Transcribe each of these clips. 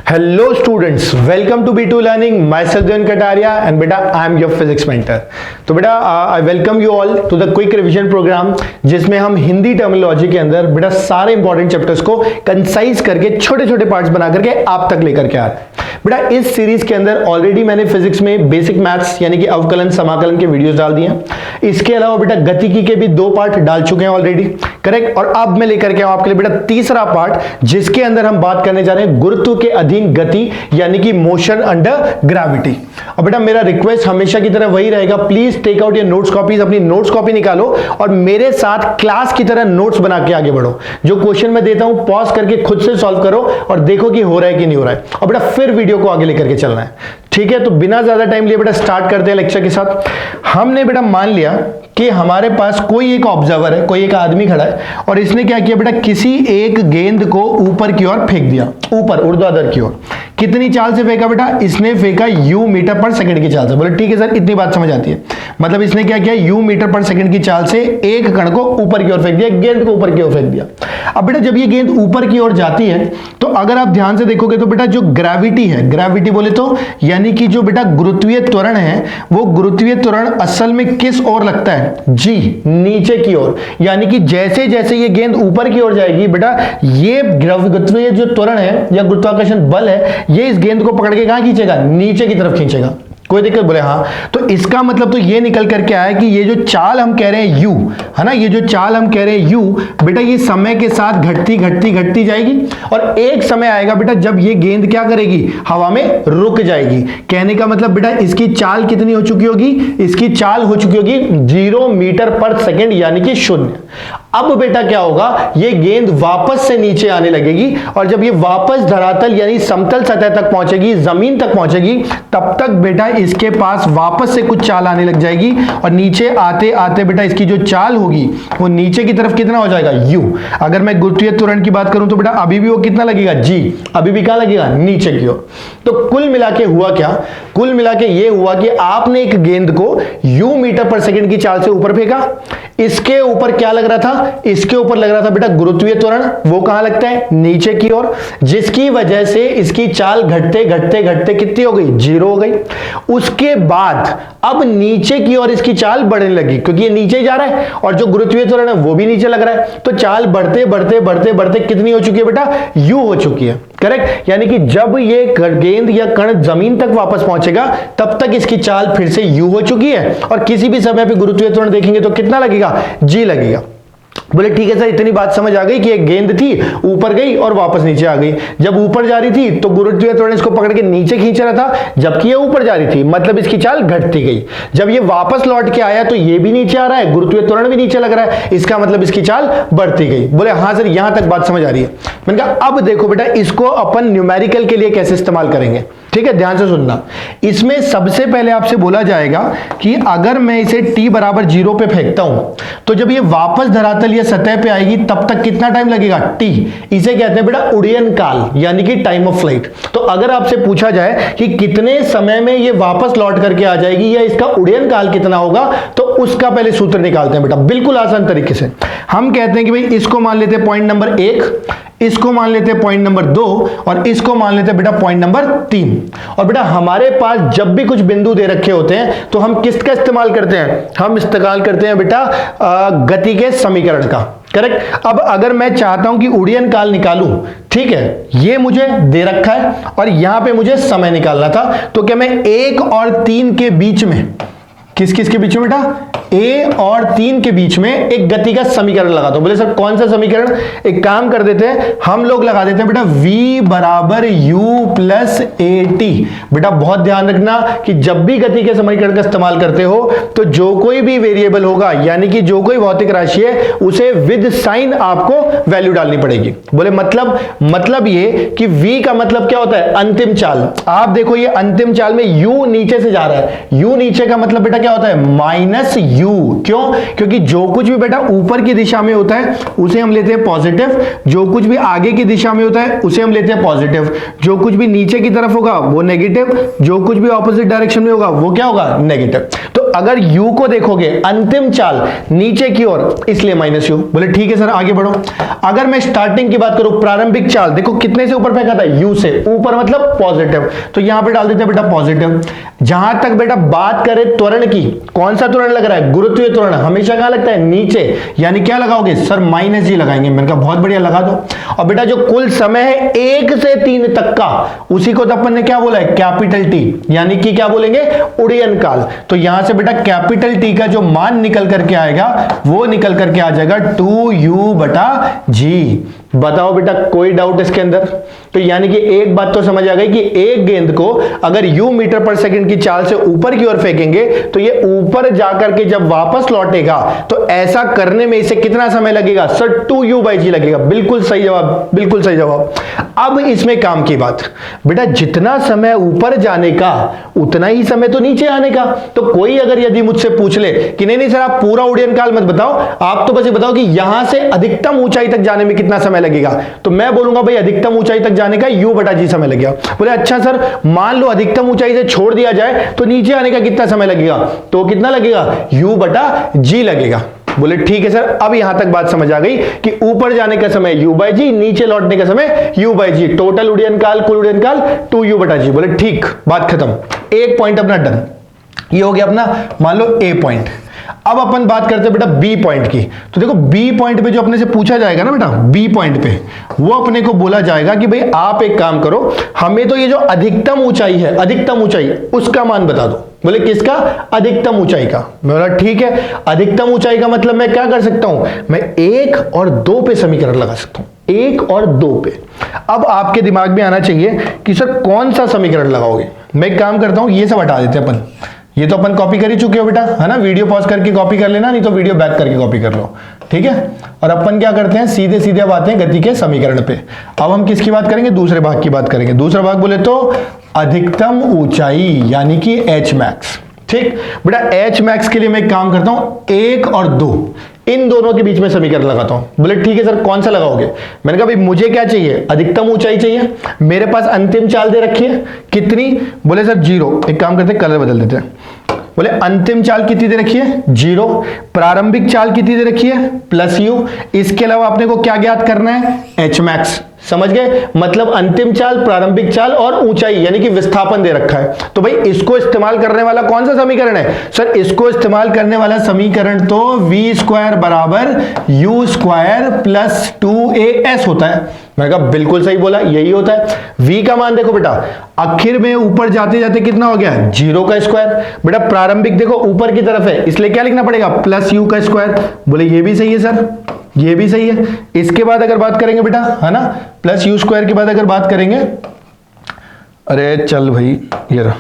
Hello students, welcome to B2 लर्निंग। My self Deven Kataria and बेटा I am your physics mentor. तो बेटा I welcome you all to the quick revision programme, जिसमें हम Hindi terminology के अंदर बेटा सारे इंपॉर्टेंट चैप्टर्स को कंसाइज करके छोटे छोटे पार्ट्स बना करके आप तक लेकर के आ रहे हैं। बेटा इस सीरीज के अंदर ऑलरेडी मैंने फिजिक्स में बेसिक मैथ्स यानी कि अवकलन समाकलन के वीडियोस डाल दिए हैं। इसके अलावा बेटा गतिकी के भी 2 पार्ट डाल चुके हैं ऑलरेडी, करेक्ट। और अब मैं लेकर के आऊं आपके लिए बेटा तीसरा पार्ट, जिसके अंदर हम बात करने जा रहे हैं गुरुत्व के अधीन गति यानी कि मोशन अंडर ग्रेविटी। और बेटा मेरा रिक्वेस्ट हमेशा की तरह वही रहेगा, please take out your notes copies, अपनी नोट्स कॉपी निकालो और मेरे साथ क्लास की तरह नोट्स बना के आगे बढ़ो। जो क्वेश्चन मैं देता हूं पॉज करके खुद से सॉल्व करो और देखो कि हो रहा है कि नहीं हो रहा है, और बेटा फिर वीडियो को आगे लेकर के चलना है, ठीक है। तो बिना ज्यादा टाइम लिए बेटा स्टार्ट करते हैं लेक्चर के साथ। हमने बेटा मान लिया कि हमारे पास कोई एक ऑब्जर्वर है, कोई एक आदमी खड़ा है, और इसने क्या किया बेटा, किसी एक गेंद को ऊपर की ओर फेंक दिया, ऊपर ऊर्ध्वाधर की ओर। कितनी चाल से फेंका बेटा, इसने फेंका u मीटर पर सेकंड की चाल से। बोले ठीक है सर, इतनी बात समझ आती है। मतलब इसने क्या किया, u मीटर पर सेकंड की चाल से एक कण को ऊपर की ओर फेंक दिया, गेंद को ऊपर की ओर फेंक दिया। अब बेटा जब ये गेंद ऊपर की ओर जाती है तो अगर आप ध्यान से देखोगे तो बेटा जो ग्रेविटी है, ग्रेविटी बोले तो यानी कि जो बेटा गुरुत्वीय त्वरण है, वो गुरुत्वीय त्वरण असल में किस ओर लगता है, जी नीचे की ओर। यानी कि जैसे जैसे ये गेंद ऊपर की ओर जाएगी बेटा, ये गुरुत्वीय जो त्वरण है या गुरुत्वाकर्षण बल है, ये इस गेंद को पकड़ के कहां खींचेगा, नीचे की तरफ खींचेगा। कोई दिक्कत, बोले हाँ। तो इसका मतलब तो ये निकल करके आया कि ये जो चाल हम कह रहे हैं u है ना, ये जो चाल हम कह रहे हैं u बेटा, ये समय के साथ घटती घटती घटती जाएगी और एक समय आएगा बेटा जब ये गेंद क्या करेगी, हवा में रुक जाएगी। कहने का मतलब बेटा इसकी चाल कितनी हो चुकी होगी, इसकी चाल हो चुकी होगी 0 मीटर पर सेकेंड यानी कि 0। अब बेटा क्या होगा, ये गेंद वापस से नीचे आने लगेगी और जब ये वापस धरातल यानी समतल सतह तक पहुंचेगी, जमीन तक पहुंचेगी, तब तक बेटा इसके पास वापस से कुछ चाल आने लग जाएगी और नीचे आते आते बेटा इसकी जो चाल होगी वो नीचे की तरफ कितना हो जाएगा, u। अगर मैं गुरुत्वीय त्वरण की बात करूं तो बेटा अभी भी वो कितना लगेगा, g, अभी भी कहां लगेगा, नीचे की ओर। तो कुल मिला के हुआ क्या, कुल मिला के ये हुआ कि आपने एक गेंद को u मीटर पर सेकंड की चाल से ऊपर फेंका। इसके ऊपर क्या लग रहा था, इसके ऊपर लग रहा था बेटा गुरुत्वीय त्वरण, वो कहां लगता है, नीचे की ओर, जिसकी वजह से इसकी चाल घटते घटते घटते कितनी हो गई, 0 हो गई। उसके बाद अब नीचे की ओर इसकी चाल बढ़ने लगी, क्योंकि ये नीचे जा रहा है और जो गुरुत्वीय त्वरण है वो भी नीचे लग रहा है। तो चाल बढ़ते बढ़ते बढ़ते बढ़ते कितनी हो चुकी है बेटा, u हो चुकी है, करेक्ट। यानी कि जब ये गेंद या कण जमीन तक वापस पहुंचेगा तब तक इसकी चाल फिर से u हो चुकी है और किसी भी समय पे गुरुत्वीय त्वरण देखेंगे तो कितना लगेगा, g लगेगा। बोले ठीक है सर, इतनी बात समझ आ गई कि एक गेंद थी, ऊपर गई और वापस नीचे आ गई। जब ऊपर जा रही थी तो गुरुत्वीय त्वरण इसको पकड़ के नीचे खींच रहा था, जबकि ये ऊपर जा रही थी, मतलब इसकी चाल घटती गई। जब ये वापस लौट के आया तो ये भी नीचे आ रहा है, गुरुत्वीय त्वरण भी नीचे लग रहा है, इसका मतलब इसकी चाल बढ़ती गई। बोले हाँ सर, यहां तक बात समझ आ रही है। मैंने कहा अब देखो बेटा इसको अपन न्यूमेरिकल के लिए कैसे इस्तेमाल करेंगे, ठीक है, ध्यान से सुनना। इसमें सबसे पहले आपसे बोला जाएगा कि अगर मैं इसे t बराबर 0 पे फेंकता हूं तो जब ये वापस धरातल या सतह पे आएगी तब तक कितना टाइम लगेगा, t। इसे कहते हैं बेटा उड्डयन काल यानी कि टाइम ऑफ फ्लाइट। तो अगर आपसे पूछा जाए कि कितने समय में ये वापस लौट करके आ जाएगी या इसका उड्डयन काल कितना होगा, तो उसका पहले सूत्र निकालते हैं बेटा, बिल्कुल आसान तरीके से। हम कहते हैं कि भाई इसको मान लेते हैं पॉइंट नंबर 1, इसको मान लेते हैं पॉइंट नंबर 2 और इसको मान लेते हैं बेटा पॉइंट नंबर 3। और बेटा हमारे पास जब भी कुछ बिंदु दे रखे होते हैं तो हम किसका इस्तेमाल करते हैं, हम इस्तेमाल करते हैं बेटा गति के समीकरण का, करेक्ट। अब अगर मैं चाहता हूं कि उड्डयन काल निकालूं, ठीक है, ये मुझे दे रखा है और यहां पे मुझे समय निकालना था, तो क्या मैं 1 और 3 के बीच में, किस किस के बीच में बेटा, a और 3 के बीच में एक गति का समीकरण लगाता हूं। बोले सर कौन सा समीकरण, एक काम कर देते हैं, हम लोग लगा देते हैं बेटा v बराबर u प्लस at। बेटा बहुत ध्यान रखना कि जब भी गति के समीकरण का इस्तेमाल करते हो तो जो कोई भी वेरिएबल होगा यानी कि जो कोई भौतिक राशि है उसे विद साइन आपको वैल्यू डालनी पड़ेगी। बोले मतलब ये कि v का मतलब क्या होता है, अंतिम चाल। आप देखो ये अंतिम चाल में u नीचे से जा रहा है, u नीचे का मतलब बेटा क्या होता है, माइनस u। क्यों, क्योंकि जो कुछ भी बेटा ऊपर की दिशा में होता है उसे हम लेते हैं पॉजिटिव, जो कुछ भी आगे की दिशा में होता है उसे हम लेते हैं पॉजिटिव, जो कुछ भी नीचे की तरफ होगा वो नेगेटिव, जो कुछ भी ऑपोजिट डायरेक्शन में होगा वो क्या होगा, नेगेटिव। तो अगर u को देखोगे अंतिम चाल नीचे की ओर, इसलिए माइनस u। बोले ठीक है सर, आगे बढ़ो। अगर मैं स्टार्टिंग की बात करूं, प्रारंभिक चाल देखो कितने से ऊपर फेंका था, u से ऊपर, मतलब पॉजिटिव, तो यहां पे डाल देते हैं बेटा पॉजिटिव। जहां तक बेटा बात करें त्वरण की, कौन सा त्वरण लग रहा है, गुरुत्वीय त्वरण हमेशा कहां लगता है, नीचे, यानी क्या लगाओगे सर, माइनस जी लगाएंगे। मैंने कहा बहुत बढ़िया, लगा दो। और बेटा जो कुल समय है 1 से 3 तक का, उसी को तो अपन ने क्या बोला है, कैपिटल टी, यानी कि क्या बोलेंगे, उड़यन काल। तो यहां से बेटा कैपिटल टी का जो मान निकल करके आएगा वो निकल करके आ जाएगा 2u/g। बताओ बेटा कोई डाउट इसके अंदर? तो यानी कि एक बात तो समझ आ गई कि एक गेंद को अगर u मीटर पर सेकंड की चाल से ऊपर की ओर फेंकेंगे तो ये ऊपर जाकर के जब वापस लौटेगा तो ऐसा करने में इसे कितना समय लगेगा सर, 2u/g लगेगा। बिल्कुल सही जवाब, बिल्कुल सही जवाब। अब इसमें काम की बात, बेटा जितना समय ऊपर जाने का उतना ही समय तो नीचे आने का। तो कोई अगर यदि मुझसे पूछ ले कि नहीं नहीं सर आप पूरा उड़यन काल मत बताओ, आप तो बस ये बताओ कि यहां से अधिकतम ऊंचाई तक जाने में कितना समय लगेगा, तो मैं बोलूंगा भाई अधिकतम ऊंचाई तक जाने का u/g समय लगेगा। बोले अच्छा सर मान लो अधिकतम ऊंचाई से छोड़ दिया जाए तो नीचे आने का कितना समय लगेगा, तो कितना लगेगा, u/g लगेगा। बोले ठीक है सर, अब यहां तक बात समझ आ गई कि ऊपर जाने का समय u/g, नीचे लौटने का समय u/g, टोटल उड़यन काल, कुल उड़यन काल 2u/g। बोले ठीक, बात खत्म, एक पॉइंट अपना डन। ये हो गया अपना मान लो ए पॉइंट। अब अपन बात करते हैं बेटा बी पॉइंट की। तो देखो बी पॉइंट पे जो अपने से पूछा जाएगा ना बेटा, बी पॉइंट पे वो अपने को बोला जाएगा कि भाई आप एक काम करो, हमें तो ये जो अधिकतम ऊंचाई है, अधिकतम ऊंचाई उसका मान बता दो। बोले किसका, अधिकतम ऊंचाई का। मैं बोला ठीक है, अधिकतम ऊंचाई का मतलब मैं क्या कर सकता हूं, मैं 1 और 2 पे समीकरण लगा सकता हूं, 1 और 2 पे। अब आपके दिमाग में आना चाहिए कि सर कौन सा समीकरण लगाओगे। मैं एक काम करता हूं, ये सब हटा देते हैं अपन, ये तो अपन कॉपी कर ही चुके हो बेटा, है ना। वीडियो पॉज करके कॉपी कर लेना, नहीं तो वीडियो बैक करके कॉपी कर लो, ठीक है। और अपन क्या करते हैं, सीधे सीधे अब आते हैं गति के समीकरण पे। अब हम किसकी बात करेंगे, दूसरे भाग की बात करेंगे। दूसरा भाग बोले तो अधिकतम ऊंचाई, यानी कि एच मैक्स। ठीक बेटा, एच मैक्स के लिए मैं एक काम करता हूं, 1 और 2 इन दोनों के बीच में समीकरण लगाता हूं। बोले ठीक है सर कौन सा लगाओगे। मैंने कहा भाई मुझे क्या चाहिए, अधिकतम ऊंचाई चाहिए। मेरे पास अंतिम चाल दे रखी है, कितनी, बोले सर 0। एक काम करते हैं, कलर बदल देते हैं। बोले अंतिम चाल कितनी दे रखी है, 0। प्रारंभिक चाल कितनी दे रखी है, +u। इसके अलावा आपने को क्या ज्ञात करना है, एच मैक्स। समझ गए, मतलब अंतिम चाल, प्रारंभिक चाल और ऊंचाई, यानी कि विस्थापन दे रखा है। तो भाई इसको इस्तेमाल करने वाला कौन सा समीकरण है सर, इसको इस्तेमाल करने वाला समीकरण तो v² = u² + 2as होता है। मैंने कहा बिल्कुल सही बोला, यही होता है। v का मान देखो बेटा, आखिर में ऊपर जाते जाते कितना हो गया, 0 का स्क्वायर। बेटा प्रारंभिक देखो ऊपर की तरफ है, इसलिए क्या लिखना पड़ेगा, +u²। बोले ये भी सही है सर, ये भी सही है। इसके बाद अगर बात करेंगे बेटा, है ना, +u² के बाद अगर बात करेंगे, अरे चल भाई ये रहा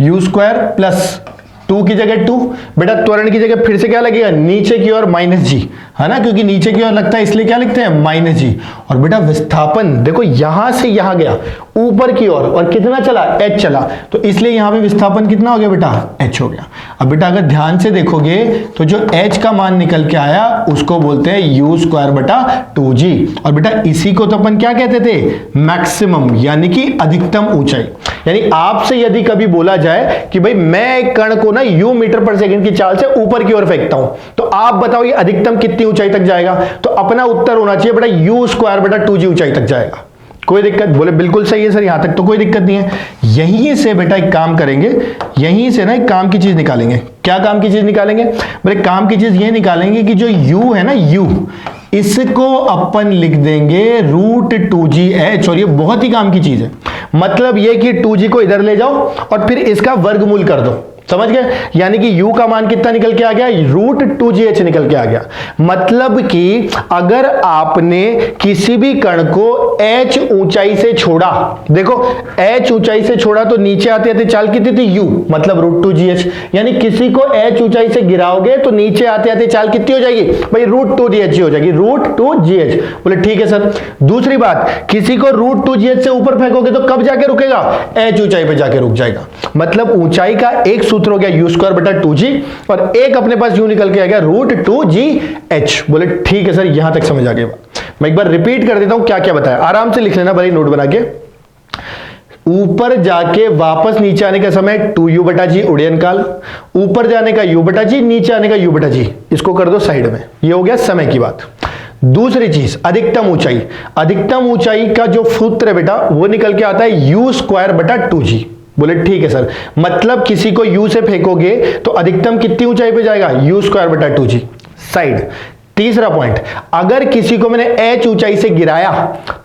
u² + 2 की जगह 2, बेटा त्वरण की जगह फिर से क्या लगेगा, नीचे की ओर -g, है ना, क्योंकि नीचे की ओर लगता है इसलिए क्या लिखते हैं, -g। और बेटा विस्थापन देखो यहां से यहां गया ऊपर की ओर, और कितना चला, h चला, तो इसलिए यहां पे विस्थापन कितना हो गया बेटा, h हो गया। अब बेटा अगर ध्यान से देखोगे तो जो h का मान निकल के आया उसको बोलते हैं u²/2g। और बेटा इसी को तो अपन क्या कहते थे, मैक्सिमम, यानी कि अधिकतम ऊंचाई। यानी आपसे यदि कभी बोला जाए कि भाई मैं एक कण को ना u मीटर पर सेकंड की चाल से ऊपर की ओर फेंकता हूं, तो आप बताओ ये अधिकतम कितनी ऊंचाई तक जाएगा, तो अपना उत्तर होना चाहिए बेटा u²/2g ऊंचाई तक जाएगा। कोई दिक्कत, बोले बिल्कुल सही है सर, यहां तक तो कोई दिक्कत नहीं है। यहीं से बेटा एक काम करेंगे, यहीं से ना एक काम की चीज निकालेंगे। क्या काम की चीज निकालेंगे, बोले काम की चीज ये निकालेंगे कि जो u है ना, u इसको अपन लिख देंगे √2gh। और ये बहुत ही काम की चीज है, मतलब ये कि 2g को इधर ले जाओ और फिर इसका वर्गमूल कर दो। समझ गए, यानी कि u का मान कितना निकल के आ गया, √2gh निकल के आ गया। मतलब कि अगर आपने किसी भी कण को h ऊंचाई से छोड़ा, देखो h ऊंचाई से छोड़ा तो नीचे आते आते चाल कितनी थी, u, मतलब √2gh। यानी किसी को h ऊंचाई से गिराओगे तो नीचे आते आते चाल कितनी हो जाएगी भाई, √2gh हो जाएगी, √2gh। बोले ठीक है सर। दूसरी बात, किसी को √2gh से ऊपर फेंकोगे तो कब जाके रुकेगा, h ऊंचाई पे जाके रुक जाएगा। मतलब ऊंचाई का एक सूत्र हो गया u²/2g, और एक अपने पास u निकल के आ गया √2gh। बोले ठीक है सर, यहां तक समझ आ गई। मैं एक बार रिपीट कर देता हूं क्या क्या बताया, आराम से लिख लेना भले नोट बना के। ऊपर जाके वापस नीचे आने का समय 2u बटा जी उड़यन काल, ऊपर जाने का u बटा जी, नीचे आने का u बटा जी, इसको कर दो साइड में। ये हो गया समय की बात। दूसरी चीज अधिकतम ऊंचाई, अधिकतम ऊंचाई का जो सूत्र है बेटा वो निकल के आता है u स्क्वायर बटा 2g। बोले ठीक है सर, मतलब किसी को u से फेंकोगे तो अधिकतम कितनी ऊंचाई पे जाएगा, u स्क्वायर बटा 2g साइड। तीसरा पॉइंट, अगर किसी को मैंने h ऊंचाई से गिराया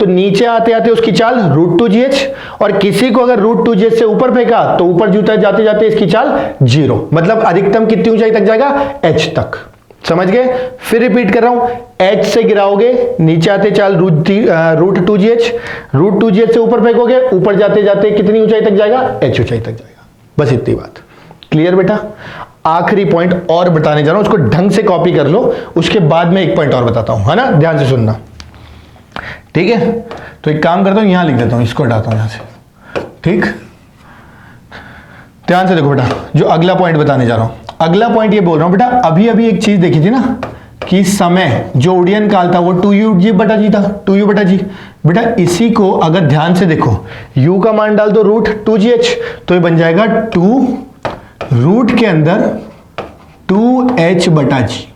तो नीचे आते आते उसकी चाल √2gh, और किसी को अगर √2gh से ऊपर फेंका तो ऊपर जाते जाते इसकी चाल 0, मतलब अधिकतम कितनी ऊंचाई तक जाएगा, h तक। समझ गए? फिर रिपीट कर रहा हूं, h से गिराओगे नीचे आते चाल √2gh, √2gh से ऊपर फेंकोगे ऊपर जाते जाते कितनी ऊंचाई तक जाएगा, h ऊंचाई तक जाएगा। बस इतनी बात। क्लियर बेटा? आखिरी पॉइंट और बताने जा रहा हूं, उसको ढंग से कॉपी कर लो, उसके बाद में एक पॉइंट और बताता हूं, है ना, ध्यान से सुनना, ठीक है? तो एक काम करता हूं, यहां लिख देता हूं, इसको हटाता हूं यहां से, ठीक? ध्यान से देखो बेटा, जो अगला पॉइंट बताने जा रहा हूं, अगला पॉइंट ये बोल रहा हूं बेटा, अभी अभी एक चीज देखी थी ना कि समय जो उड़यन काल था वो 2u बटा जी था, 2u बटा जी। बेटा इसी को अगर ध्यान से देखो, u का मान डाल दो √2gh, तो ये बन जाएगा 2 रूट के अंदर 2h बटा जी।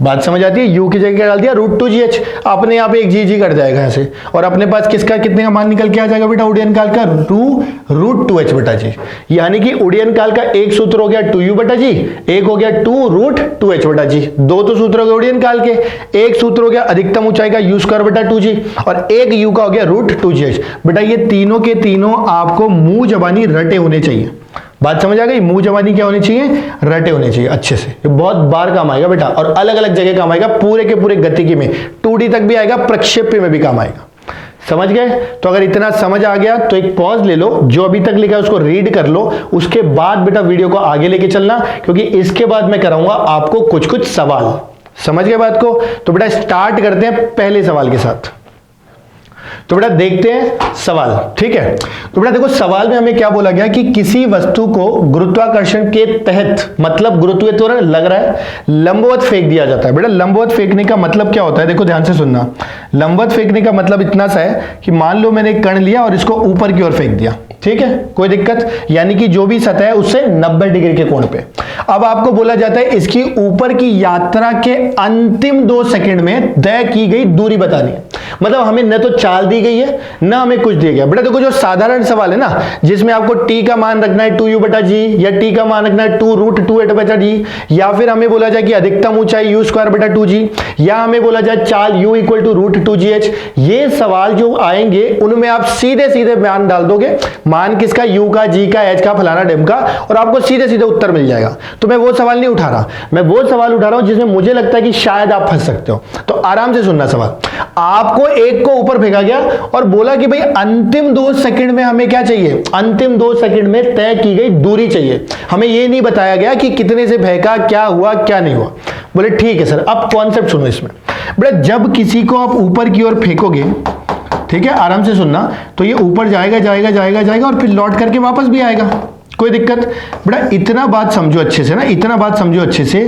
बात समझ आती है? u की जगह क्या डाल दिया, √2gh, अपने आप एक जी कट जाएगा ऐसे, और अपने पास किसका कितने का मान निकल के आ जाएगा बेटा, उड़यन काल का √2h बटा जी। यानी कि उड़यन काल का एक सूत्र हो गया 2u बटा जी, एक हो गया 2√2h बटा जी। दो तो सूत्र हो गए उड़यन काल के, एक सूत्र हो गया अधिकतम ऊंचाई का u स्क्वायर बटा 2g, और एक u का हो गया √2gh। बेटा ये तीनों के तीनों आपको मुंह जबानी रटे होने चाहिए। बात समझ आ गई? मुंह जबानी क्या होनी चाहिए, रटे होने चाहिए अच्छे से। ये बहुत बार काम आएगा बेटा, और अलग अलग जगह काम आएगा, पूरे के पूरे गतिकी में, 2D तक भी आएगा, प्रक्षेप्य में भी काम आएगा। समझ गए? तो अगर इतना समझ आ गया तो एक पॉज ले लो, जो अभी तक लिखा है उसको रीड कर लो, उसके बाद बेटा वीडियो को आगे लेके चलना, क्योंकि इसके बाद मैं कराऊंगा आपको कुछ कुछ सवाल। समझ गए बात को? तो बेटा स्टार्ट करते हैं पहले सवाल के साथ। तो बेटा देखते हैं सवाल, ठीक है? तो बेटा देखो, सवाल में हमें क्या बोला गया कि किसी वस्तु को गुरुत्वाकर्षण के तहत, मतलब गुरुत्वीय त्वरण लग रहा है, लंबवत फेंक दिया जाता है। बेटा लंबवत फेंकने का मतलब क्या होता है, देखो ध्यान से सुनना। लंबवत फेंकने का मतलब इतना सा है कि मान लो मैंने एक कण लिया और इसको ऊपर की ओर फेंक दिया, ठीक है, कोई दिक्कत, यानी कि जो भी सतह है उससे 90 डिग्री के कोण पे। अब आपको बोला जाता है इसकी ऊपर की यात्रा के अंतिम 2 सेकंड में तय की गई दूरी बतानी है। मतलब हमें न तो चाल दी गई है, ना हमें कुछ दिया गया। बेटा देखो, जो साधारण सवाल है ना, जिसमें आपको t का मान रखना है 2u बटा जी, या t का मान रखना है 2√2h बटा जी, या फिर हमें बोला जाए कि अधिकतम ऊंचाई u स्क्वायर बटा 2g, या हमें बोला जाए चाल u इक्वल टू √2gh, ये सवाल जो आएंगे उनमें आप सीधे सीधे मान डाल दोगे, मान किसका, u का, g का, h का, फलाना डेम का, और आपको सीधे सीधे उत्तर मिल जाएगा। तो मैं वो सवाल नहीं उठा रहा, मैं वो सवाल उठा रहा हूं जिसमें मुझे लगता है कि शायद आप फंस सकते हो। तो आराम से सुनना सवाल। आपको एक को ऊपर फेंका गया और बोला कि भाई अंतिम 2 सेकंड में हमें क्या चाहिए, अंतिम 2 सेकंड में तय की गई दूरी चाहिए। हमें यह नहीं बताया गया कि कितने से फेंका, क्या हुआ क्या नहीं हुआ। बोले ठीक है सर, अब कॉन्सेप्ट सुनो इसमें। बेटा जब किसी को आप ऊपर की ओर फेंकोगे, ठीक है, आराम से सुनना, तो ये ऊपर जाएगा जाएगा जाएगा जाएगा और फिर लौट करके वापस भी आएगा, कोई दिक्कत। बेटा इतना बात समझो अच्छे से ना, इतना बात समझो अच्छे से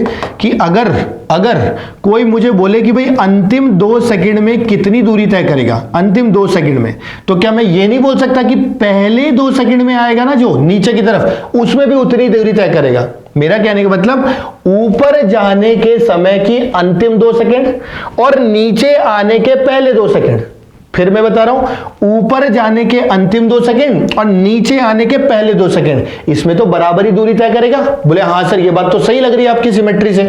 कि अगर कोई मुझे बोले कि भाई अंतिम 2 सेकंड में कितनी दूरी तय करेगा, अंतिम 2 सेकंड में, तो क्या मैं ये नहीं बोल सकता कि पहले 2 सेकंड में आएगा ना जो नीचे की तरफ, उसमें भी उतनी दूरी तय करेगा। मेरा कहने का मतलब ऊपर जाने के समय की अंतिम 2 सेकंड और नीचे आने के पहले 2 सेकंड। फिर मैं बता रहा हूं, ऊपर जाने के अंतिम 2 सेकंड और नीचे आने के पहले 2 सेकंड, इसमें तो बराबरी दूरी तय करेगा। बोले हाँ सर, ये बात तो सही लग रही है आपकी सिमेट्री से।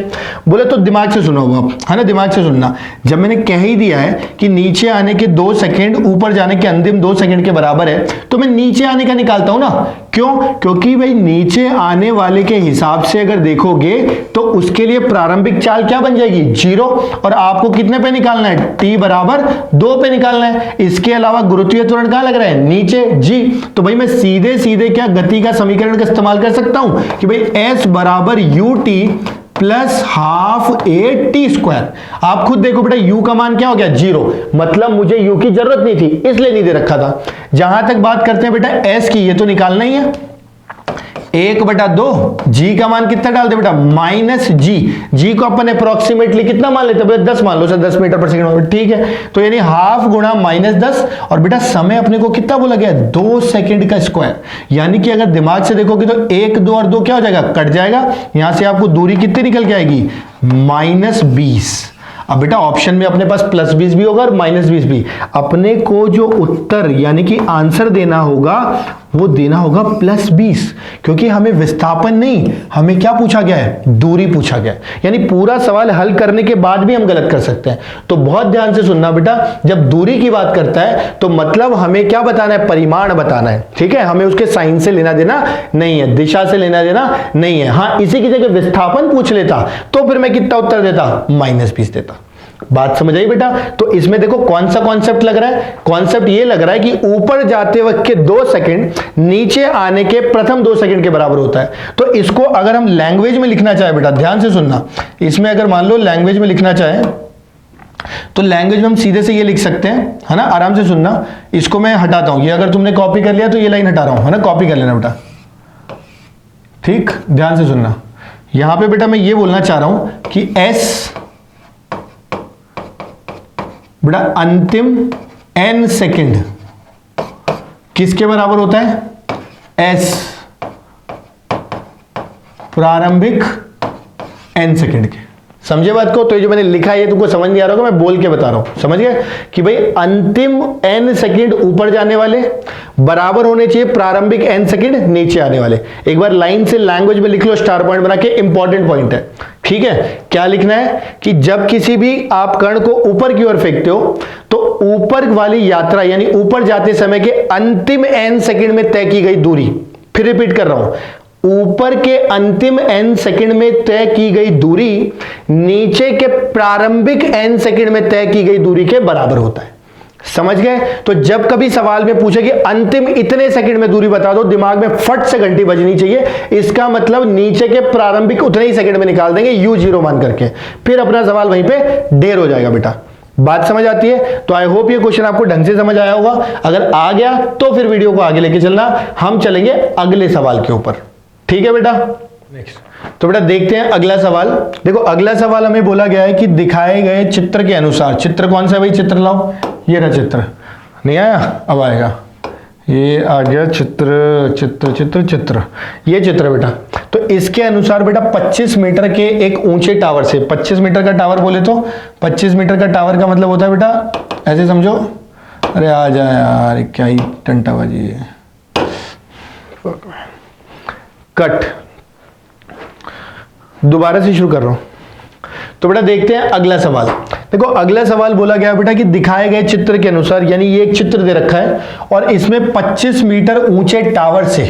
बोले तो दिमाग से सुनो आप, है ना, दिमाग से सुनना। जब मैंने कह ही दिया है कि नीचे आने के 2 सेकंड ऊपर जाने के अंतिम 2 सेकंड के बराबर है, तो मैं नीचे आने का निकालता हूं ना। क्यों? क्योंकि भाई नीचे आने वाले के हिसाब से अगर देखोगे तो उसके लिए प्रारंभिक चाल क्या बन जाएगी, 0, और आपको कितने पे निकालना है, t बराबर 2 पे निकालना है। इसके अलावा गुरुत्वीय त्वरण कहां लग रहा है, नीचे, g। तो भाई मैं सीधे सीधे क्या गति का समीकरण का इस्तेमाल कर सकता हूं कि भाई s बराबर ut plus half a t square. आप खुद देखो बेटा, u का मान क्या हो गया, 0, मतलब मुझे u की जरूरत नहीं थी, इसलिए नहीं दे रखा था। जहां तक बात करते हैं बेटा s की, ये तो निकालना ही है। 1/2, जी का मान कितना डाल दे बेटा, माइनस जी को अपन अप्रोक्सीमेटली कितना मान लेते हैं, 10 मान लो, 10 मीटर पर सेकंड, ठीक है। तो यानी हाफ गुणा -10, और बेटा समय अपने को कितना बोला गया, 2 सेकंड का स्क्वायर। यानी कि अगर दिमाग से देखोगे तो 1, 2 और 2 क्या हो जाएगा, कट जाएगा। यहां से आपको दूरी कितनी निकल के आएगी, -20। अब बेटा ऑप्शन में अपने पास +20 भी होगा और -20 भी। अपने को जो उत्तर यानी कि आंसर देना होगा वो देना होगा +20, क्योंकि हमें विस्थापन नहीं, हमें क्या पूछा गया है, दूरी पूछा गया है। यानी पूरा सवाल हल करने के बाद भी हम गलत कर सकते हैं। तो बहुत ध्यान से सुनना बेटा, जब दूरी की बात करता है तो मतलब हमें क्या बताना है, परिमाण बताना है, ठीक है। हमें उसके साइन से लेना देना नहीं है, दिशा से लेना देना नहीं है। हाँ, इसी की जगह विस्थापन पूछ लेता तो फिर मैं कितना उत्तर देता, -20 देता। बात समझ आई बेटा। तो इसमें देखो कौन सा कॉन्सेप्ट लग रहा है, कॉन्सेप्ट ये लग रहा है कि ऊपर जाते वक्त के 2 सेकंड नीचे आने के प्रथम 2 सेकंड के बराबर होता है। तो इसको अगर हम लैंग्वेज में लिखना चाहे बेटा, ध्यान से सुनना, इसमें अगर मान लो लैंग्वेज में लिखना चाहे तो लैंग्वेज में हम सीधे से ये लिख सकते हैं, है ना। आराम से सुनना, इसको मैं हटाता हूं, ये अगर तुमने कॉपी कर लिया तो ये लाइन हटा रहा हूं, है ना, कॉपी कर लेना बेटा, ठीक। ध्यान से सुनना, यहां पे बेटा मैं ये बोलना चाह रहा हूं कि एस बेटा अंतिम n सेकंड किसके बराबर होता है, s प्रारंभिक n सेकंड के। समझे बात को। तो ये जो मैंने लिखा है ये तुमको समझ नहीं आ रहा होगा, मैं बोल के बता रहा हूं, समझ गए कि भाई अंतिम n सेकंड ऊपर जाने वाले बराबर होने चाहिए प्रारंभिक n सेकंड नीचे आने वाले। एक बार लाइन से लैंग्वेज में लिख लो, स्टार पॉइंट बना के, इंपॉर्टेंट पॉइंट है, ठीक है। क्या लिखना है कि जब किसी भी आप कण को ऊपर की ओर फेंकते हो तो ऊपर वाली यात्रा यानी ऊपर जाते समय के अंतिम n सेकंड में तय की गई दूरी, फिर रिपीट कर रहा हूं, ऊपर के अंतिम n सेकंड में तय की गई दूरी नीचे के प्रारंभिक n सेकंड में तय की गई दूरी के बराबर होता है। समझ गए। तो जब कभी सवाल में पूछे कि अंतिम इतने सेकंड में दूरी बता दो, दिमाग में फट से घंटी बजनी चाहिए। इसका मतलब नीचे के प्रारंभिक उतने ही सेकंड में निकाल देंगे u0 मान करके, फिर अपना सवाल वहीं पे ढेर हो जाएगा बेटा। बात समझ आती है। तो आई होप ये क्वेश्चन आपको ढंग से समझ आया होगा। अगर आ गया तो फिर वीडियो को आगे लेके चलना, हम चलेंगे अगले सवाल के ऊपर, ठीक है बेटा। नेक्स्ट तो बेटा देखते हैं अगला सवाल। देखो अगला सवाल हमें बोला गया है कि दिखाए गए चित्र के अनुसार, चित्र कौन सा है भाई, चित्र लाओ, ये रहा चित्र, नहीं आया, अब आएगा, ये आ गया चित्र, चित्र चित्र चित्र, ये चित्र बेटा। तो इसके अनुसार बेटा 25 मीटर के एक ऊंचे टावर से, 25 मीटर का टावर बोले तो 25 मीटर का टावर का मतलब होता है बेटा, ऐसे समझो, अरे आ जाए यार क्या ही टंटाबाजी है, कट, दोबारा से शुरू कर रहा हूं। तो बेटा देखते हैं अगला सवाल। देखो अगला सवाल बोला गया बेटा कि दिखाए गए चित्र के अनुसार, यानी ये एक चित्र दे रखा है और इसमें 25 मीटर ऊंचे टावर से,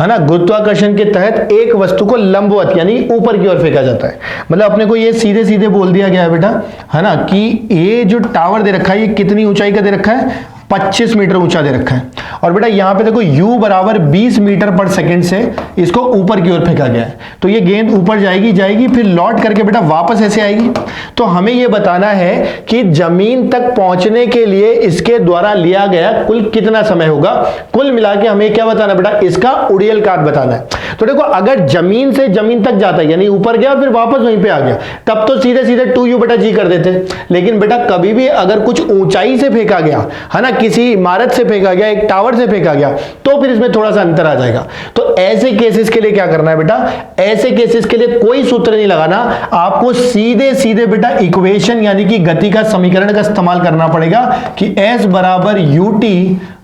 है ना, गुरुत्वाकर्षण के तहत एक वस्तु को लंबवत यानी ऊपर की ओर फेंका जाता है। मतलब अपने को ये सीधे सीधे बोल दिया गया है बेटा, है ना, कि ये जो टावर दे रखा है ये कितनी ऊंचाई का दे रखा है, 25 मीटर ऊंचा दे रखा है। और बेटा यहां पे देखो u बराबर 20 मीटर पर सेकंड से इसको ऊपर की ओर फेंका गया है। तो ये गेंद ऊपर जाएगी जाएगी फिर लौट करके बेटा वापस ऐसे आएगी। तो हमें ये बताना है कि जमीन तक पहुंचने के लिए इसके द्वारा लिया गया कुल कितना समय होगा। कुल मिला के हमें क्या बताना बेटा, इसका उड़ियल काट बताना है। तो देखो अगर जमीन से जमीन तक जाता है यानी ऊपर गया फिर वापस वहीं पे आ गया, तब तो सीधे सीधे 2u बेटा g कर देते। लेकिन बेटा कभी भी अगर कुछ ऊंचाई से फेंका गया, है ना, किसी इमारत से फेंका गया, एक टावर से फेंका गया, तो फिर इसमें थोड़ा सा अंतर आ जाएगा। तो ऐसे केसेस के लिए क्या करना है बेटा, ऐसे केसेस के लिए कोई सूत्र नहीं लगाना, आपको सीधे सीधे बेटा इक्वेशन यानी कि गति का समीकरण का इस्तेमाल करना पड़ेगा कि s बराबर ut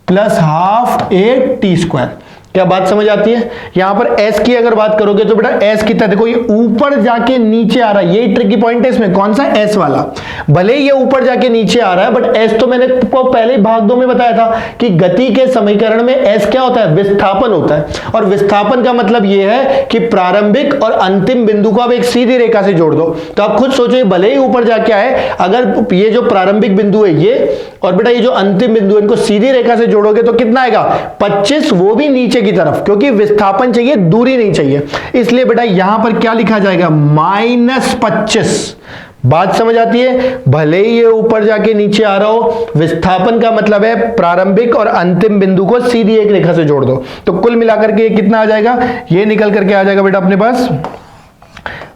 plus half a t square. क्या बात समझ आती है। यहां पर s की अगर बात करोगे तो बेटा s कितना, देखो ये ऊपर जाके नीचे आ रहा है, यही ट्रिकी पॉइंट है इसमें, कौन सा, s वाला। भले ये ऊपर जाके नीचे आ रहा है बट s तो मैंने आपको पहले ही भाग 2 में बताया था कि गति के समीकरण में s क्या होता है, विस्थापन होता है। और विस्थापन का मतलब ये है कि प्रारंभिक और अंतिम बिंदु को आप एक सीधी रेखा से जोड़ दो। तो आप खुद सोचो भले ही ऊपर जाके आए, अगर ये जो प्रारंभिक बिंदु है ये और बेटा ये जो अंतिम बिंदु है, इनको सीधी रेखा से जोड़ोगे तो कितना आएगा, 25, वो भी नीचे की तरफ, क्योंकि विस्थापन चाहिए दूरी नहीं चाहिए। इसलिए बेटा यहां पर क्या लिखा जाएगा, -25 बात समझ आती है? भले ही ये ऊपर जाके नीचे आ रहा हो, विस्थापन का मतलब है प्रारंभिक और अंतिम बिंदु को सीधी एक रेखा से जोड़ दो। तो कुल मिलाकर के कितना आ जाएगा? ये निकल करके आ जाएगा बेटा अपने पास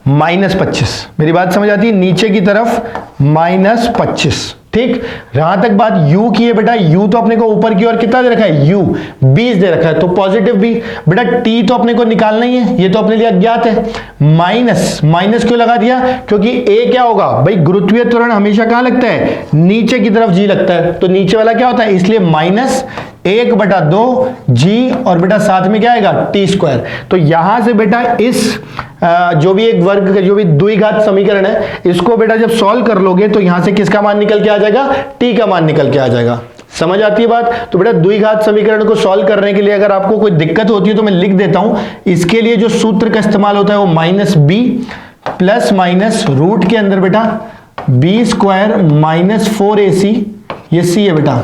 -25। मेरी बात समझ आती है? नीचे की तरफ -25। ठीक, यहां तक बात u की है बेटा। u तो अपने को ऊपर की ओर कितना दे रखा है? u 20 दे रखा है, तो पॉजिटिव b। बेटा t तो अपने को निकालना ही है, ये तो अपने लिए अज्ञात है। माइनस क्यों लगा दिया? क्योंकि a क्या होगा भाई? गुरुत्वीय त्वरण हमेशा कहां लगता है? नीचे की तरफ g लगता है, तो नीचे वाला क्या होता है? इसलिए -1/2 g, और बेटा साथ में क्या आएगा? t²। तो यहां से बेटा इस जो भी एक वर्ग का जो भी द्विघात समीकरण है, इसको बेटा जब सॉल्व कर लोगे तो यहां से किसका मान निकल के आ जाएगा? t का मान निकल के आ जाएगा। समझ आती है बात? तो बेटा द्विघात समीकरण को सॉल्व करने के लिए अगर आपको कोई दिक्कत होती है तो मैं लिख देता हूं। इसके लिए जो सूत्र का इस्तेमाल होता है वो -b प्लस माइनस रूट के अंदर बेटा b² -4ac, ये c है बेटा,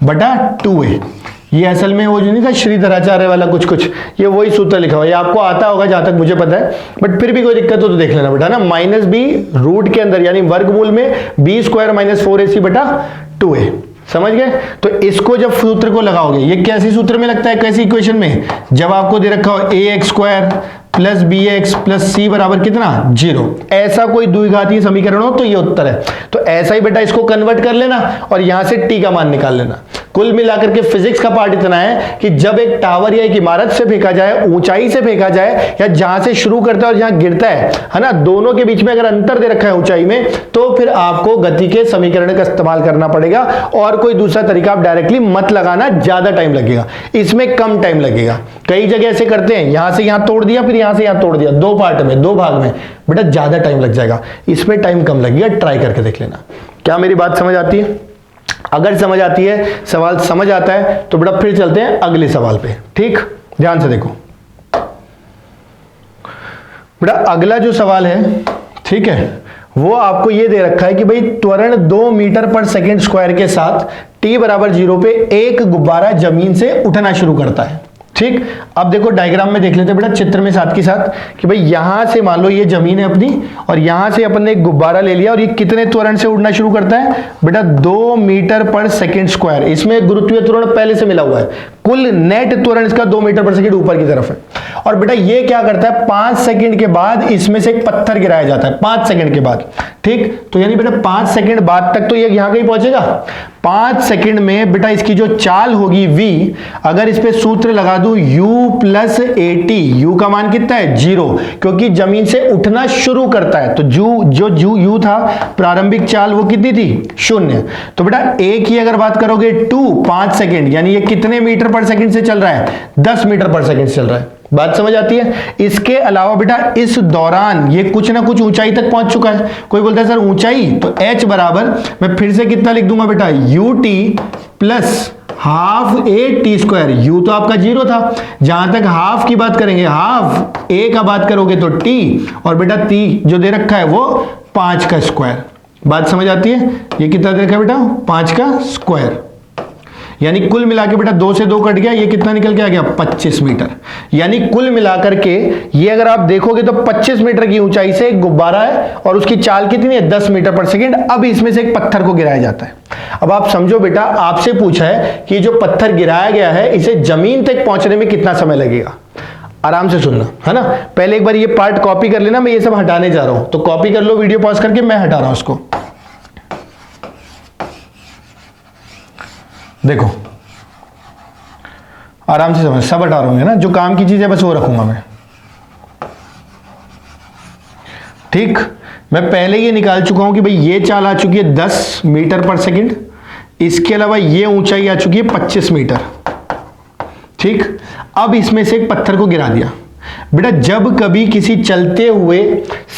बटा 2a। ये असल में वो जो नहीं था श्रीधराचार्य वाला कुछ ये वही सूत्र लिखा हुआ है, ये आपको आता होगा जहां तक मुझे पता है, बट फिर भी कोई दिक्कत हो तो देख लेना बेटा ना। -b रूट के अंदर यानी वर्गमूल में b² -4ac बटा 2a। समझ गए? तो इसको जब सूत्र को लगाओगे, ये कैसी सूत्र में लगता है, कैसी इक्वेशन में? जब आपको दे रखा हो ax² plus bx plus c बराबर कितना? 0। ऐसा कोई द्विघातीय समीकरण हो तो ये उत्तर है। तो ऐसा ही बेटा इसको कन्वर्ट कर लेना और यहां से t का मान निकाल लेना। कुल मिलाकर के फिजिक्स का पार्ट इतना है कि जब एक टावर या एक इमारत से फेंका जाए, ऊंचाई से फेंका जाए, या जहां से शुरू करता है और जहां गिरता है ना, दोनों के बीच में अगर अंतर दे रखा है ऊंचाई में, तो फिर आपको गति के समीकरण का इस्तेमाल करना पड़ेगा, और कोई दूसरा तरीका आप डायरेक्टली मत लगाना, ज्यादा टाइम लगेगा। इसमें कम टाइम लगेगा। कई जगह ऐसे करते हैं, यहां से यहां तोड़ दिया, फिर यहां से यहां तोड़ दिया, 2 पार्ट में, 2 भाग में, बेटा ज्यादा टाइम लग जाएगा। इसमें टाइम कम लगेगा, ट्राई करके देख लेना। क्या मेरी बात समझ आती है? अगर समझ आती है, सवाल समझ आता है, तो बेटा फिर चलते हैं अगले सवाल पे। ठीक, ध्यान से देखो बेटा, अगला जो सवाल है, ठीक है, वो आपको ये दे रखा है कि भाई त्वरण 2 मीटर पर सेकेंड स्क्वायर के साथ t बराबर 0 पे एक गुब्बारा जमीन से उठना शुरू करता है। ठीक, अब देखो डायग्राम में देख लेते हैं बेटा, चित्र में साथ के साथ, कि भाई यहां से मान लो ये जमीन है अपनी, और यहां से अपन ने एक गुब्बारा ले लिया, और ये कितने त्वरण से उड़ना शुरू करता है बेटा? 2 मीटर पर सेकेंड स्क्वायर। इसमें गुरुत्वीय त्वरण पहले से मिला हुआ है, कुल नेट त्वरण इसका 2 मीटर पर सेकेंड ऊपर की तरफ है। और बेटा ये क्या करता है? 5 सेकंड के बाद इसमें से एक पत्थर गिराया जाता है, 5 सेकंड के बाद। ठीक, तो यानी बेटा 5 सेकंड बाद तक तो ये यहां कहीं पहुंचेगा। 5 सेकंड में बेटा इसकी जो चाल होगी v, अगर इस पे सूत्र लगा दूं u प्लस at, u का मान कितना है? 0, क्योंकि जमीन से उठना शुरू करता है। तो जो u था प्रारंभिक चाल, वो कितनी थी? 0। तो बेटा a की अगर बात करोगे 2, 5 सेकंड, यानी ये कितने मीटर पर सेकंड से चल रहा है? 10 मीटर पर सेकंड से चल रहा है। बात समझ आती है? इसके अलावा बेटा इस दौरान ये कुछ ना कुछ ऊंचाई तक पहुंच चुका है। कोई बोलता है सर ऊंचाई, तो h बराबर मैं फिर से कितना लिख दूंगा बेटा? ut plus half a² u तो आपका 0 था, जहां तक हाफ की बात करेंगे, हाफ a का बात करोगे तो t, और बेटा t जो दे रखा है वो 5 का स्क्वायर। बात समझ आती है? ये कितना दे रखा है बेटा? 5 का स्क्वायर। यानी कुल मिला के बेटा 2 से 2 कट गया, ये कितना निकल के आ गया? 25 मीटर। यानी कुल मिलाकर के ये अगर आप देखोगे तो 25 मीटर की ऊंचाई से एक गुब्बारा है, और उसकी चाल कितनी है? 10 मीटर पर सेकंड। अब इसमें से एक पत्थर को गिराया जाता है। अब आप समझो बेटा, आपसे पूछा है कि जो पत्थर गिराया गया है, इसे जमीन तक पहुंचने में कितना समय लगेगा। आराम से सुनना, है ना। पहले एक बार ये पार्ट कॉपी कर लेना, मैं ये सब हटाने जा रहा हूं, तो कॉपी कर लो, वीडियो पॉज करके, मैं हटा रहा हूं उसको। देखो आराम से समझ, सब हटा रहा हूं ना, जो काम की चीज है बस वो रखूंगा मैं। ठीक, मैं पहले ये निकाल चुका हूं कि भाई ये चाल आ चुकी है 10 मीटर पर सेकंड, इसके अलावा ये ऊंचाई आ चुकी है 25 मीटर। ठीक, अब इसमें से एक पत्थर को गिरा दिया। बेटा जब कभी किसी चलते हुए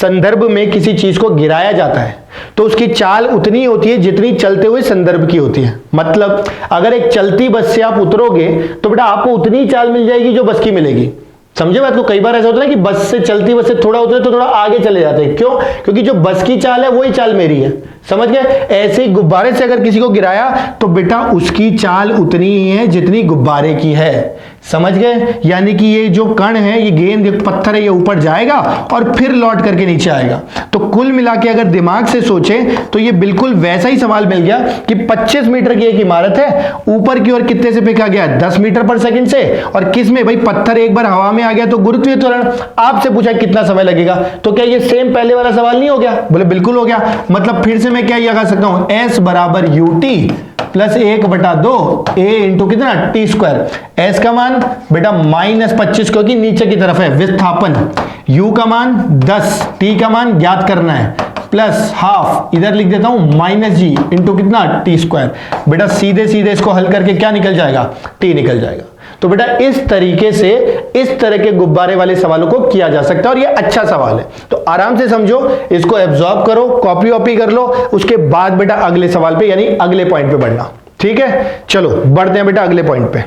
संदर्भ में किसी चीज को गिराया जाता है, तो उसकी चाल उतनी होती है जितनी चलते हुए संदर्भ की होती है। मतलब अगर एक चलती बस से आप उतरोगे तो बेटा आपको उतनी चाल मिल जाएगी जो बस की मिलेगी। समझे बात को? कई बार ऐसा होता है कि बस से, चलती बस से थोड़ा उतरे तो थोड़ा आगे चले जाते हैं। क्यों? क्योंकि जो बस की चाल है वही चाल मेरी है। समझ गए? ऐसे ही गुब्बारे से अगर किसी को गिराया तो बेटा उसकी चाल उतनी ही है जितनी गुब्बारे की है। समझ गए? यानी कि ये जो कण है, ये गेंद पत्थर है, ये ऊपर जाएगा और फिर लौट करके नीचे आएगा। तो कुल मिला के अगर दिमाग से सोचें तो ये बिल्कुल वैसा ही सवाल मिल गया कि 25 मीटर की एक इमारत है, ऊपर की ओर कितने से फेंका गया? 10 मीटर पर सेकंड से। और किस में भाई? पत्थर एक बार हवा में आ गया तो गुरुत्वीय त्वरण। आपसे पूछा कितना समय लगेगा, तो क्या ये सेम पहले वाला सवाल नहीं हो गया? बोले बिल्कुल हो गया। मतलब फिर से मैं क्या लगा सकता हूं? S बराबर UT प्लस 1/2 A इंटू कितना? T square. एस का मान बेटा -25 क्योंकि नीचे की तरफ है, विस्थापन। U का मान 10, T का मान ज्ञात करना है, प्लस हाफ, इधर लिख देता हूं -G इंटू कितना? T square. बेटा सीधे सीधे इसको हल करके क्या निकल जाएगा? T निकल जाएगा। तो बेटा इस तरीके से इस तरह के गुब्बारे वाले सवालों को किया जा सकता है और ये अच्छा सवाल है। तो आराम से समझो, इसको एब्जॉर्ब करो, कॉपी वॉपी कर लो, उसके बाद बेटा अगले सवाल पे यानी अगले पॉइंट पे बढ़ना। ठीक है, चलो बढ़ते हैं बेटा अगले पॉइंट पे।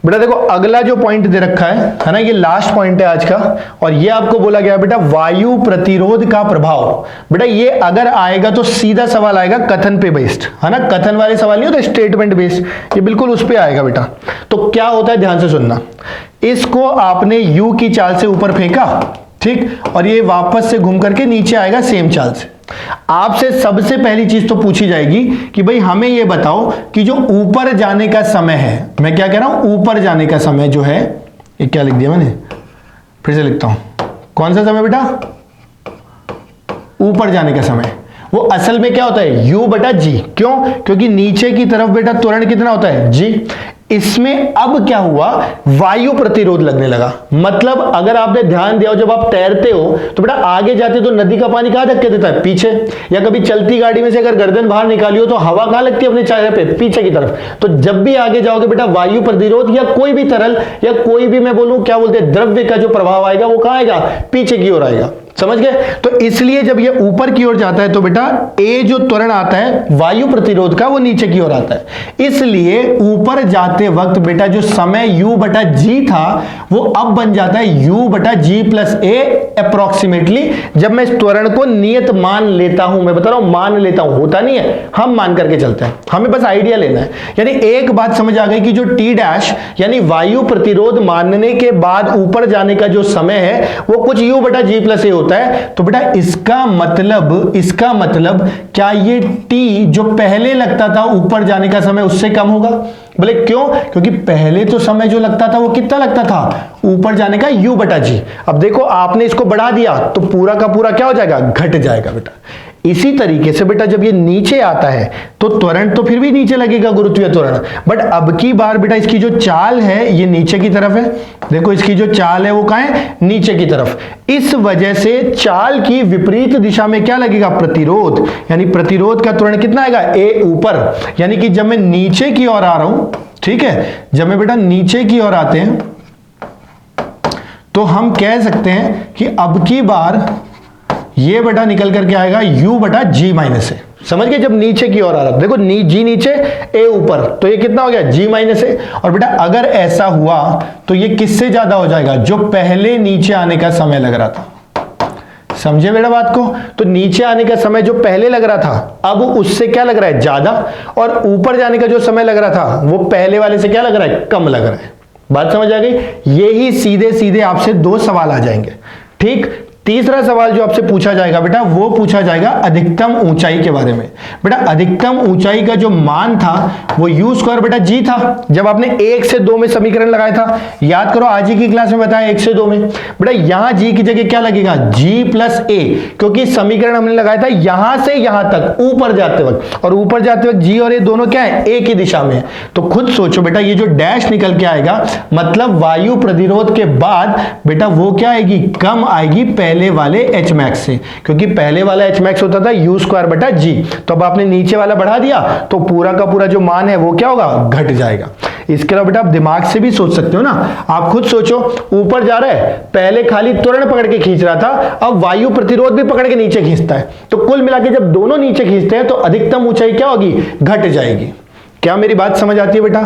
बेटा देखो अगला जो पॉइंट दे रखा है ना, ये लास्ट पॉइंट है आज का, और ये आपको बोला गया बेटा वायु प्रतिरोध का प्रभाव। बेटा ये अगर आएगा तो सीधा सवाल आएगा कथन पे बेस्ड, है ना? कथन वाले सवाल नहीं होते, स्टेटमेंट बेस्ड, ये बिल्कुल उस पे आएगा बेटा। तो क्या होता है, ध्यान से सुनना। इसको आपने यू की चाल से ऊपर फेंका, ठीक, और ये वापस से घूम करके नीचे आएगा सेम चाल से। आपसे सबसे पहली चीज तो पूछी जाएगी कि भाई हमें यह बताओ कि जो ऊपर जाने का समय है, मैं क्या कह रहा हूं, ऊपर जाने का समय जो है, ये क्या लिख दिया मैंने, फिर से लिखता हूं, कौन सा समय बेटा? ऊपर जाने का समय। वो असल में क्या होता है? U/G। क्यों? क्योंकि नीचे की तरफ बेटा त्वरण कितना होता है? G। इसमें अब क्या हुआ? वायु प्रतिरोध लगने लगा। मतलब अगर आपने ध्यान दिया हो, जब आप तैरते हो तो बेटा आगे जाते तो नदी का पानी कहां धक्के देता है? पीछे। या कभी चलती गाड़ी में से अगर गर्दन बाहर निकाली हो तो हवा कहां लगती है? अपने चेहरे पे, पीछे की तरफ। तो जब भी आगे जाओगे बेटा वायु प्रतिरोध या कोई भी तरल या कोई भी मैं बोलूं क्या बोलते हैं द्रव्य का जो प्रभाव आएगा वो कहां आएगा? पीछे की ओर आएगा। समझ गए? तो इसलिए जब ये ऊपर की ओर जाता है तो बेटा ए जो त्वरण आता है वायु प्रतिरोध का वो नीचे की ओर आता है। इसलिए ऊपर जाते वक्त बेटा जो समय U/G था वो अब बन जाता है U/G प्लस A अप्रोक्सीमेटली। जब मैं इस त्वरण को नियत मान लेता हूं, मैं बता रहा हूं मान लेता हूं, होता नहीं है, हम मान करके चलते हैं, हमें बस आइडिया लेना है। यानी एक बात समझ आ गई कि जो T डैश यानी वायु प्रतिरोध मानने के बाद ऊपर जाने का जो समय है वो कुछ U/G प्लस A होता है। तो बेटा इसका मतलब क्या ये T जो पहले लगता था ऊपर जाने का समय उससे कम होगा? बोले क्यों? क्योंकि पहले तो समय जो लगता था वो कितना लगता था ऊपर जाने का? U/G। अब देखो आपने इसको बढ़ा दिया तो पूरा का पूरा क्या हो जाएगा? घट जाएगा बेटा। इसी तरीके से बेटा जब ये नीचे आता है तो त्वरण तो फिर भी नीचे लगेगा, गुरुत्वीय त्वरण, बट अब की बार बेटा इसकी जो चाल है ये नीचे की तरफ है। देखो इसकी जो चाल है वो कहां है? नीचे की तरफ। इस वजह से चाल की विपरीत दिशा में क्या लगेगा? प्रतिरोध। यानी प्रतिरोध का त्वरण कितना आएगा? A ऊपर। यानी कि जब मैं नीचे की ओर आ रहा हूं, ठीक है, जब मैं बेटा नीचे की ओर आते हैं तो हम कह सकते हैं कि अब की बार ये बेटा निकल करके आएगा U/G माइनस ए। समझ गए? जब नीचे की ओर आ रहा, देखो G नीचे A ऊपर, तो ये कितना हो गया? G माइनस ए। और बेटा अगर ऐसा हुआ तो ये किससे ज्यादा हो जाएगा? जो पहले नीचे आने का समय लग रहा था। समझे बेटा बात को? तो नीचे आने का समय जो पहले लग रहा था अब उससे क्या लग रहा है? ज्यादा। और ऊपर जाने का जो समय लग रहा था वो पहले वाले से क्या लग रहा है? कम लग रहा है। बात समझ आ गई? यही सीधे सीधे आपसे दो सवाल आ जाएंगे। ठीक, तीसरा सवाल जो आपसे पूछा जाएगा बेटा वो पूछा जाएगा अधिकतम ऊंचाई के बारे में। बेटा अधिकतम ऊंचाई का जो मान था वो U² बेटा G था। जब आपने 1 से 2 में समीकरण लगाया था, याद करो आज ही की क्लास में बताया 1 से 2 में। बेटा यहां G की जगह क्या लगेगा? G प्लस A, क्योंकि समीकरण हमने लगाया था यहां से यहां तक ऊपर जाते वक्त, और ऊपर जाते वक्त G और A दोनों क्या है? A की दिशा में। तो खुद सोचो बेटा ये जो डैश निकल के आएगा मतलब वायु प्रतिरोध के बाद बेटा वो क्या आएगी? कम आएगी पहले वाले H मैक्स से, क्योंकि पहले वाला H मैक्स होता था U²/G। तो अब आपने नीचे वाला बढ़ा दिया तो पूरा का पूरा जो मान है वो क्या होगा? घट जाएगा। इसके अलावा बेटा आप दिमाग से भी सोच सकते हो ना, आप खुद सोचो, ऊपर जा रहा है, पहले खाली त्वरण पकड़ के खींच रहा था, अब वायु प्रतिरोध भी पकड़ के नीचे खींचता है, तो कुल मिला के जब दोनों नीचे खींचते हैं तो अधिकतम ऊंचाई क्या होगी? घट जाएगी। क्या मेरी बात समझ आती है बेटा?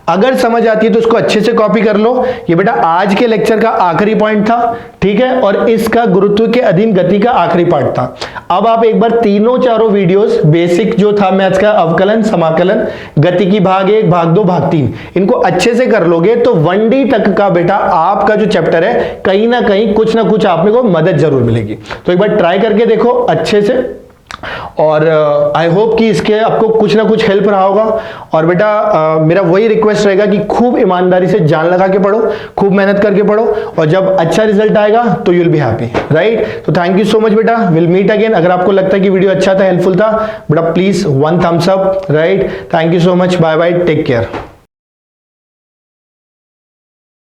अगर समझ आती है तो इसको अच्छे से कॉपी कर लो। ये बेटा आज के लेक्चर का आखिरी पॉइंट था, ठीक है, और इसका गुरुत्व के अधीन गति का आखिरी पार्ट था। अब आप एक बार तीनों चारों वीडियोस, बेसिक जो था मैथ्स का, अवकलन, समाकलन, गतिकी भाग 1, भाग 2, भाग 3, इनको अच्छे से कर लोगे तो 1D तक का बेटा आपका जो चैप्टर है कहीं ना कहीं कुछ ना कुछ आप में को मदद जरूर मिलेगी। तो एक बार ट्राई करके देखो अच्छे से, और आई होप कि इसके आपको कुछ ना कुछ हेल्प रहा होगा। और बेटा मेरा वही रिक्वेस्ट रहेगा कि खूब ईमानदारी से जान लगा के पढ़ो, खूब मेहनत करके पढ़ो, और जब अच्छा रिजल्ट आएगा तो you will be happy, right? तो थैंक यू सो मच बेटा, विल मीट अगेन। अगर आपको लगता है कि वीडियो अच्छा था, हेल्पफुल था, बेटा please 1 thumbs up, right? Thank you so much, bye bye, take care.